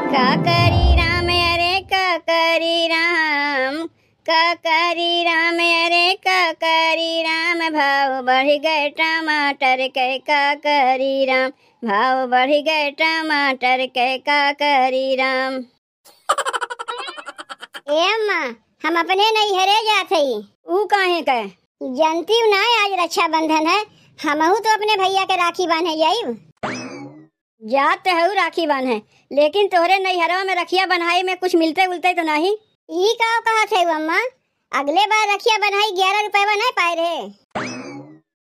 का करी राम अरे का करी राम, का करी राम अरे का करी राम, भाव बढ़ गए टमाटर के का करी राम, भाव बढ़ गए टमाटर के का करी राम। ए अम्मा, हम अपने नैहरे जात हई। ऊ काहे के? जानती हूँ ना आज रक्षाबंधन है, हमहू तो अपने भैया के राखी बांधे जाइब। जात तो है राखी बांधे, लेकिन तोहरे नैहरवा में रखिया बन्हाई में कुछ मिलते उलते तो नहीं? ई का कहा थे अम्मा, अगले बार रखिया बन्हाई 11 रुपए नहीं पाए रहे।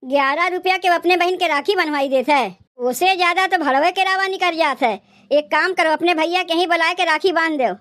11 रुपया के अपने बहन के राखी बनवाई देते है, उससे ज्यादा तो भड़वे के रावा निकल जात है। एक काम करो, अपने भैया के ही बुलाए के राखी बांध दो।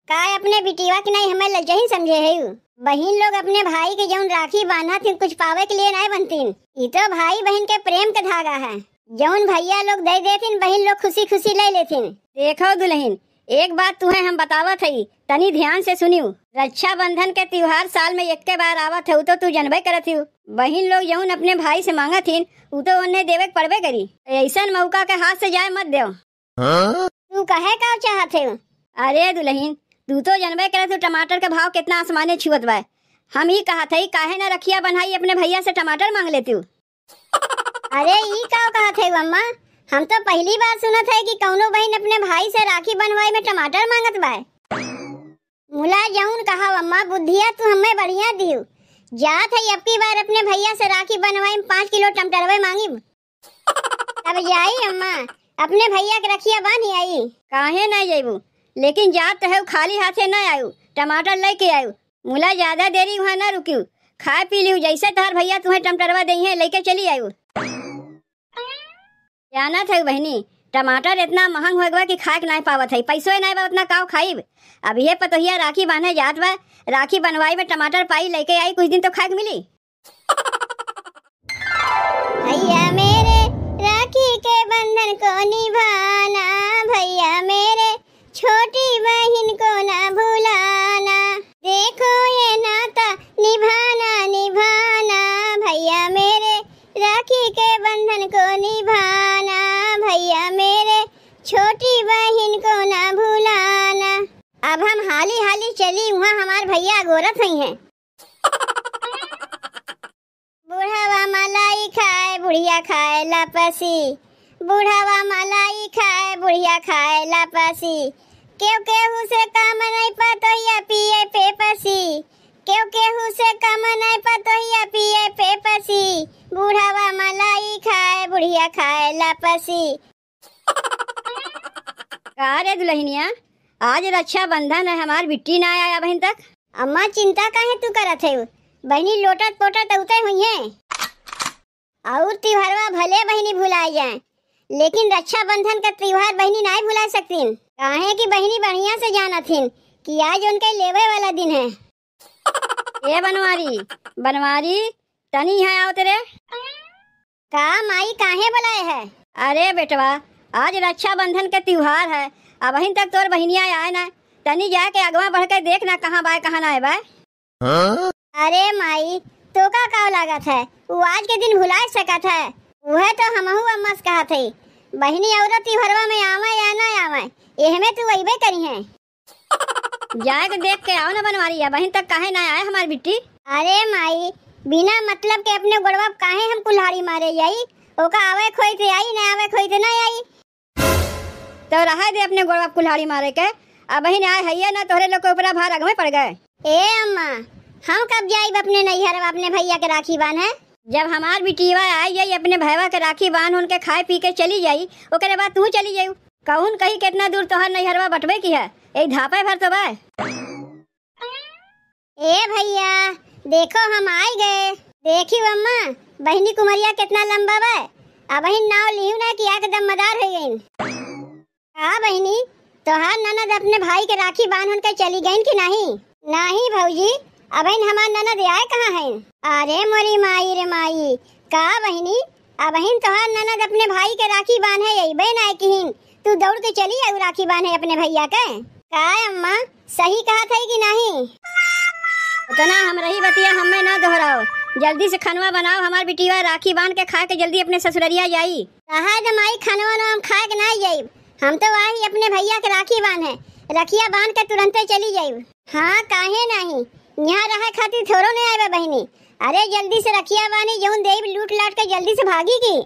का अपने बिटिया के नहीं हमें लज्जा समझे है? बहन लोग अपने भाई के जौन राखी बांधा थी कुछ पावे के लिए नहीं बनतीन। ये तो भाई बहन के प्रेम का धागा है, जौन भैया लोग दे देथिन बहन लोग खुशी खुशी ले लेथिन। देखो दुल्हन, एक बात तुम्हें हम बतावत हई, तनी ध्यान से सुनियो। रक्षाबंधन के त्योहार साल में एक के बार आवत है, तो तू जनबे करत हूँ। बहन लोग जौन अपने भाई से मांगत थीन वो तो उन्हें देवे पड़बे करी। ऐसा मौका के हाथ से जाए मत दो। तू कहे का चाहत है? अरे दुल्हन, तू तो जनबे करत हूँ टमाटर के भाव कितना आसमाने छुअत बा। हम ही कहा था काहे न रखिया बन्हाई अपने भैया से टमाटर मांग लेती हूँ। अरे ई का कहा थे अम्मा, हम तो पहली बार सुनत है कि कौनो बहन अपने भाई से राखी बनवाई में टमाटर मांगत बा। मुला जौन कहा अम्मा, बुद्धिया तू हमें बढ़िया दियो। जात है अब की बार अपने भैया से राखी बनवाई में 5 किलो टमाटर मांगी। अब जाई अम्मा, अपने भैया के रखिया बांधी आई। काहे नहीं जाइबू, लेकिन जात है खाली हाथे न आयु, टमाटर लेके आयु। मुला ज्यादा देरी वहाँ न रुकियो, खा पी लियो। जैसे तार भैया तुम्हें टमाटरवा दई है लेके चली आयु। जाना था बहनी, टमाटर इतना महंग हो गया कि खाए नहीं पावत है, पैसों नहीं बा उतना काव खाइब। अब ये पतोहिया राखी बांधे जात बा, राखी बनवाई में टमाटर पाई लेके आई, कुछ दिन तो खाए मिली। भैया मेरे राखी के बंधन को निभाना, भैया मेरे छोटी बहन को ना भुलाना, देखो ये नाता निभाना निभाना, भैया मेरे राखी के बंधन को निभाना, भैया मेरे छोटी बहन को ना भुलाना। अब हम हाली हाली चली, वहाँ हमारे भैया गोरत हुई हैं। बुढ़ावा मलाई खाए बुढ़िया खाए लापसी, बुढ़ावा मलाई खाए बुढ़िया खाए लापसी, क्यों केहू से काम नहीं पतोहिया पिए पेपसी, क्यों केहू से काम नहीं पतोहिया पिए पेपसी, बुढ़ावा मलाई खाए बुढ़िया खाए लापसी। का रे दुल्हनिया, आज रक्षाबंधन है, हमार बिट्टी ना आया बहन तक। अम्मा चिंता काहे तू करत है? बहनी लोटत पोटत उते हुई है। और त्योहारवा भले बहनी भुला जाए, लेकिन रक्षाबंधन का त्योहार बहनी नहीं भुला सकती। काहे कि बहनी बढ़िया से जानथिन कि आज उनके लेवे वाला दिन है। ए बनवारी, बनवारी तनी है आओ तेरे। का माई काहे बुलाए है? अरे बेटवा, आज रक्षाबंधन के त्योहार है, अब अहिन तक तोर बहनिया आए ना, तनी जाके अगवा बढ़ के देखना कहाँ बाय कहाँ ना बाय। अरे माई, तो का लागत है, वो आज के दिन भुला सकत है। वह तो हमहू अम्मा से कहा थे, बहनी औरत त्योहारवा में आवे या ना आवे, एहमे तू अइबे करी है। जाके देख के आओ ना बनवारी, बहन तक काहे ना आए हमारी बिट्टी। अरे माई, बिना मतलब के अपने गोड़वा काहे हम कुल्हाड़ी मारे जाई? ओका आवे खोई थे आई, ना आवे खोई थे ना आई। तो रहा दे अपने गोड़वा कुल्हाड़ी मारे के। अब बहन आए हैया ना, तोहरे लोग के ऊपर भार अगमे पड़ गए। ए अम्मा, हम कब जाइब अपने नैहर अपने भैया के राखी बांधे? जब हमार बिटिया आई जाई अपने भैया के राखी बांध उनके खाए पी के चली जाई, ओकरे बाद तू चली जाई। कौन कही कितना दूर तोहर नैहरवा बटवे की है, एक धापे भर तो बा। ए भैया देखो हम आई गए। देखियो अम्मा, बहनी कुमरिया कितना लंबा बा। अब बहन नाव लियू ना कि एकदम मदार हो गई। हाँ बहनी, तोहार ननद अपने भाई के राखी बांध उनके चली गई कि नहीं? नहीं भौजी, अब हमार ननद आए कहाँ है? अरे मोरी माई रे माई, का बहनी, अब तोहार ननद अपने भाई के राखी बांधे अइबे ना किहिन, तू दौड़ के चली आई राखी बांधे अपने भैया के। का अम्मा सही कहा था कि नहीं? उतना हम रही बतिया हमें ना दोहराओ, जल्दी से खनवा बनाओ, हमार बिटिया राखी बांध के खा के जल्दी अपने ससुररिया जाई। कहा माई खनवा ना हम खा के नहीं जाई, हम तो वही अपने भैया के राखी बांधे, रखिया बांध के तुरंते चली जाइब। हाँ काहे नहीं, यहाँ रहे खातिर थोड़ो नहीं आए बहनी। अरे जल्दी से रखिया बानी, जौन देव लूट लाट के जल्दी से भागी की।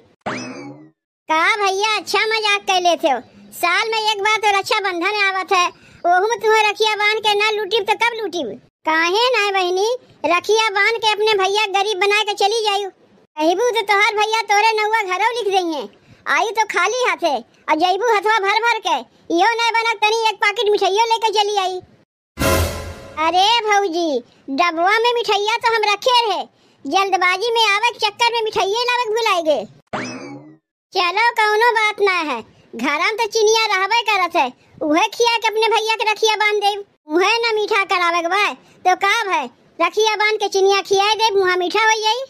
का भैया अच्छा मजाक कर लेते हो, साल में एक बार तो रक्षाबंधन आवत है, ओहू में तुम्हें रखिया बांध के ना लूटिब तो कब लूटिब। काहे ना बहनी, रखिया बांध के अपने भैया गरीब बना के चली जायू। कहबू तो तोहार भैया तोरे नौवा घरों लिख देंगे, आई तो खाली हाथे और जैबू हथवा भर भर के, इहो नहीं बना तनी एक पैकेट मिठाइयों लेके चली आई। अरे भौजी, डबवा में मिठाइया तो हम रखे रहे, जल्दबाजी में आवे के चक्कर में मिठाइये लावे भुलाए गए। चलो कौनो बात ना है, घरम तो चिनिया रहबे करत है, उहे खिया के अपने भैया के रखिया बांध देव। उहे ना मीठा करावे के बा तो का है, रखिया बांध के चिनिया खिया दे, मुहा मीठा हो जाई।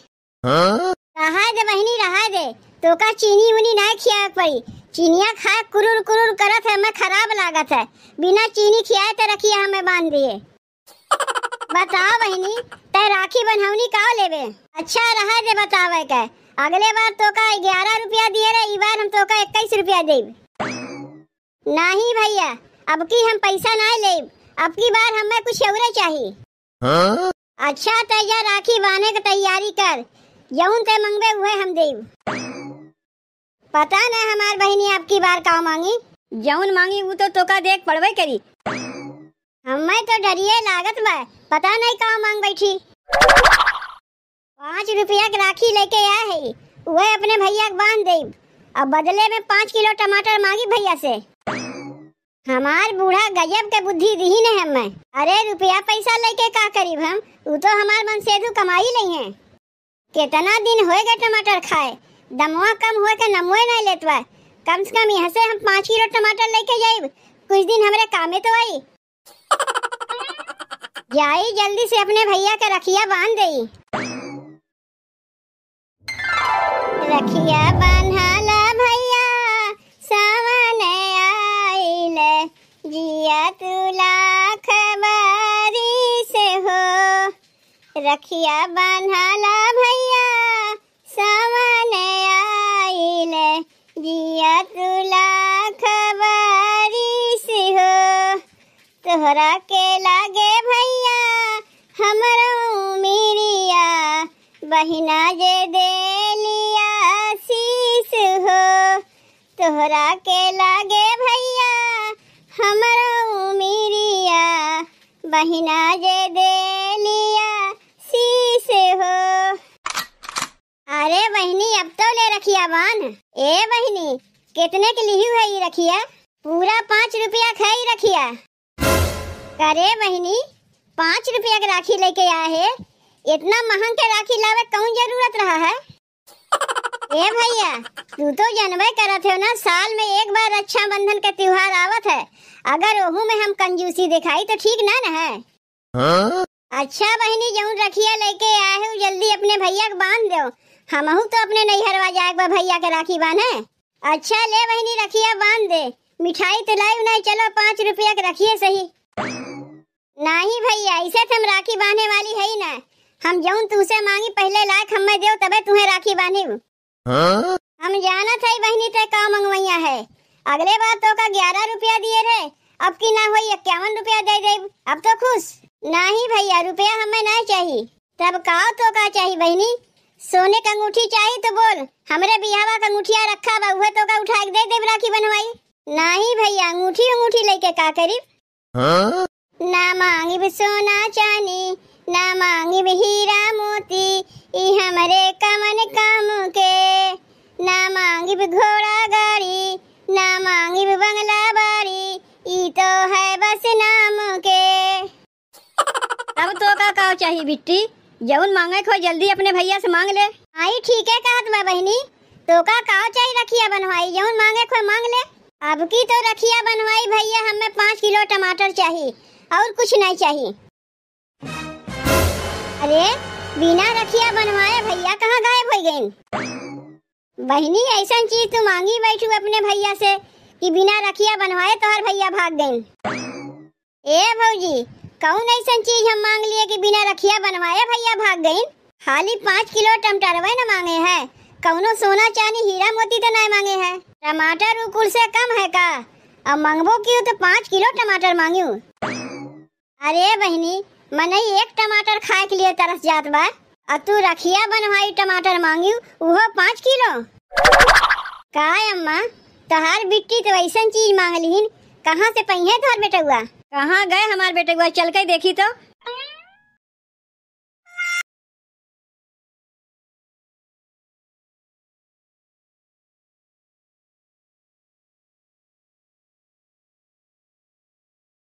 रहा दे बहनी रहा दे, तो का चीनी उनी ना खिया पड़ी, चीनिया खाए कुरुर कुरुर करत है, मैं खराब लागत है, बिना चीनी खियाए तो रखिया हमें बांध दिए। बताओ बहनी, ते राखी बन्हौनी का लेबे? अच्छा रहा दे बतावे के, अगले बार तो का 11 रुपया दिए रहे, इस बार हम तो का 21 रुपया देब। नहीं भैया, अब की हम पैसा ना लेब, अब की बार हमें कुछ और चाहिए। अच्छा तैयार राखी बांधने की तैयारी कर, जौन ते मंगबे हुए हम देब। पता न हमार बहनी आपकी बार का मांगी, जौन मांगी वो तो का देख पड़वे करी। हमें तो डरिए लागत बा, पता नहीं का मांग बैठी। 5 रुपया की राखी लेके आए है, वह अपने भैया के बांध देब, अब बदले में 5 किलो टमाटर मांगी भैया से। हमार बूढ़ा गजब के बुद्धि दी ने हमें। अरे रुपया पैसा लेके का करीब हम, वो तो हमार मन से दू कमाई नहीं है। कितना दिन होएगा टमाटर खाए, दमवा कम होए के नमवे नहीं लेतवा, कम से कम यहाँ से हम 5 किलो टमाटर लेके जाइब, कुछ दिन हमरे कामे तो आई। जाई जल्दी से अपने भैया के रखिया बांध देई। रखिया बांधाला भैया सावन आइले, जिया तुला खबरी से हो। रखिया बांधाला भैया सावन आइले, जिया तुला खबरी से हो। तोहरा के लागे भैया हमरो मेरिया, बहिना जे दे लिया शीश हो। तोहरा के लागे भैया हमरो मेरिया, बहिना जे दे लिया शीश हो। अरे बहनी अब तो ले रखिया बांध। ए बहनी, कितने की ली है ये रखिया? पूरा 5 रुपया खाई रखिया। करे बहनी, 5 रुपया की राखी लेके आए है, इतना महंग के राखी लावे कौन जरूरत रहा है? ए भैया, तू तो जानबे करत हो ना, साल में एक बार रक्षाबंधन के त्योहार आवत है, अगर ओहू में हम कंजूसी दिखाई तो ठीक ना न है। अच्छा बहनी, जौन रखिया लेके आए हो जल्दी अपने भैया के बांध दो, हमहू तो अपने नैहरवा जाए भैया के राखी बांधे। अच्छा ले बहनी रखिया बांध दे, मिठाई तो लाई नहीं, चलो 5 रुपया के रखिए सही। नहीं भैया, ऐसे तो हम राखी बांधने वाली है ही ना, हम जौन तुझसे मांगी पहले लायक हमें देव तबे तुम्हें राखी बांधी। हम जाना था बहनी ते का मंगवैया है, अगले बार तो का 11 रुपया दिए रहे, अब की ना हुई 51 रुपया दे दे, अब तो खुश। नहीं भैया, रुपया हमें नहीं चाहिए, तब का तो का चाहिए बहनी? सोने का अंगूठी चाहिए तो बोल, हमरे बियावा का अंगूठिया रखा बा, उहे तो का उठा के दे दे राखी बनवाई। नहीं भैया, अंगूठी लेके का करीब? ना मांगी सोना चांदी, ना मांगी हीरा मोती, ई हमरे कमन काम के। ना मांगी घोड़ा गाड़ी, ना मांगी बंगला बाड़ी, ई तो है बस नाम के। अब तो का चाहिए बिट्टी, जौन मांगे खो जल्दी अपने भैया से मांग ले। आई ठीक है कहत बा बहनी, तो का चाहिए रखिया बनवाई, जौन मांगे खो मांग ले। अब की तो रखिया बनवाई भैया, हमें 5 किलो टमाटर चाहिए और कुछ नहीं चाहिए। अरे बिना रखिया बनवाए भैया कहाँ गायब हो गए? बहनी ऐसा चीज तू मांगी बैठू अपने भैया से कि बिना रखिया बनवाए तो हर भैया भाग गए। ए भौजी, कौन ऐसा चीज हम मांग लिए कि बिना रखिया बनवाए भैया भाग गए? खाली 5 किलो टमाटर न मांगे है, कौनो सोना चांदी हीरा मोती तो नहीं मांगे है। टमाटर उकुल से कम है का? अब मंगबो क्यों तो 5 किलो टमाटर मांगियो। अरे बहनी, मने एक टमाटर खाए के लिए तरस जात बा, और तू रखिया बनवाई टमाटर मांगियो वो 5 किलो। का अम्मा, तहार बिट्टी तो ऐसा चीज मांगलिन, कहाँ से पहिए तोहर बेटुआ? कहाँ गए हमार बेटुआ? चल के देखी तो।